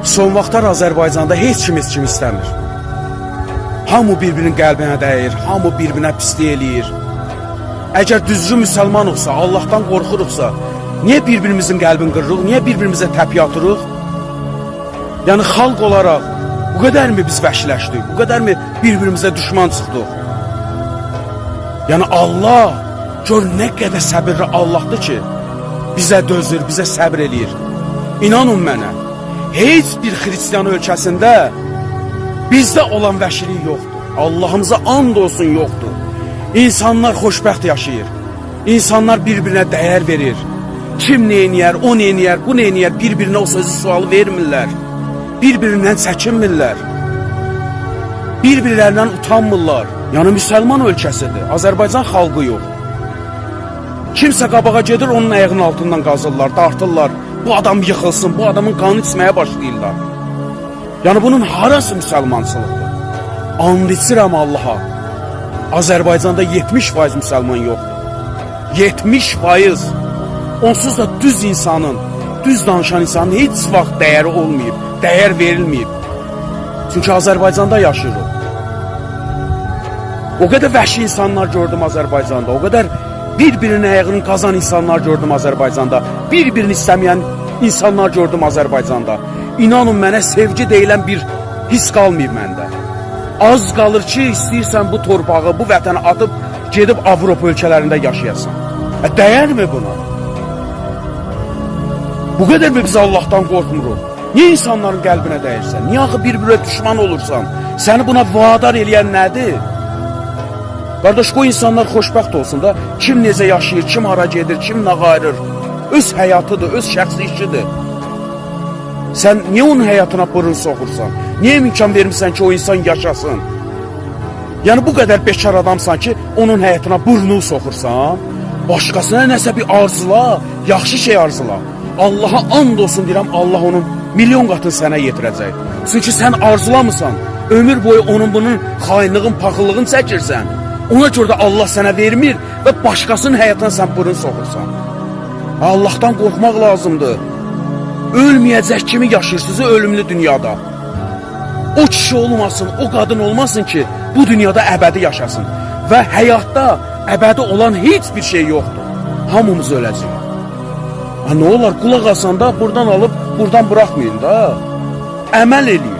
Son vaxtlar Azərbaycanda heç kim istəmir. Hamı bir-birinin qəlbinə dəyir, hamı bir-birinə pislik eləyir. Əgər düzgün müsəlman olsa, Allahdan qorxuruqsa, niyə bir-birimizin qəlbini qırırıq, niyə bir-birimizə təpiyə atırıq? Yəni xalq olaraq bu qədərmi biz vəhşiləşdik, bu qədərmi bir-birimizə düşman çıxdıq? Yəni Allah gör nə qədər səbirli Allahdır ki, bizə dözür, bizə səbr eləyir. İnanın mənə, heç bir xristiyan ölkəsində bizdə olan vəhşilik yoxdur. Allahımıza and olsun yoxdur. İnsanlar xoşbəxt yaşayır. İnsanlar bir-birinə dəyər verir. Kim neyniyər, o neyniyər, bu neyniyər, bir-birinə o sözü sualı vermirlər. Bir-birindən çəkinmirlər. Bir-birlərindən utanmırlar. Yəni müsəlman ölkəsidir, Azərbaycan xalqı yox. Kimsə qabağa gedir, onun ayağının altından qazırlar, dartırlar. Bu adam yıxılsın, bu adamın qanı içməyə başlayırlar. Yəni bunun harası müsəlmançılıqdır? And içirəm Allaha. Azərbaycanda 70% müsəlman yoxdur. 70%. Onsuz da düz insanın, düz danışan insanın heç vaxt dəyəri olmayıb, dəyər verilməyib. Çünki Azərbaycanda yaşayırıq. O qədər vəhşi insanlar gördüm Azərbaycanda, o qədər bir-birinin ayağını qazan insanlar gördüm Azərbaycanda, bir-birini istəməyən insanlar gördüm Azərbaycanda. İnanın mənə sevgi deyilən bir his qalmayıb məndə. Az qalır ki, istəyirsən bu torpağı, bu vətəni atıb, gedib Avropa ölkələrində yaşayasan. Dəyərmi buna? Bu qədər mi biz Allahdan qorxmuruq? Niyə insanların qəlbinə dəyirsən? Niyə axı bir-birə düşman olursan? Səni buna vadar eləyən nədir? Qardaş, qoy insanlar xoşbəxt olsun da, kim necə yaşayır, kim hara gedir, kim nə qayırır? Öz həyatıdır, öz şəxsi işidir. Sən niyə onun həyatına burun soxursan? Niyə imkan vermirsən ki, o insan yaşasın? Yəni bu qədər bekar adamsan ki, onun həyatına burnunu soxursan? Başqasına nəsə bir arzula, yaxşı şey arzula. Allaha and olsun deyirəm, Allah onun milyon qatını sənə yetirəcək. Çünki sən arzulamısan, ömür boyu onun bunun xainliğin, paxıllığını çəkirsən. Ona görə də Allah sənə vermir və başqasının həyatına sən burun soxursan. Allahdan qorxmaq lazımdır. Ölməyəcək kimi yaşayırsınız ölümlü dünyada. O kişi olmasın, o qadın olmasın ki, bu dünyada əbədi yaşasın. Və həyatda əbədi olan heç bir şey yoxdur. Hamımız öləcəyik. Nə olar, qulaq asanda buradan alıb, buradan buraxmayın da. Əməl eləyin.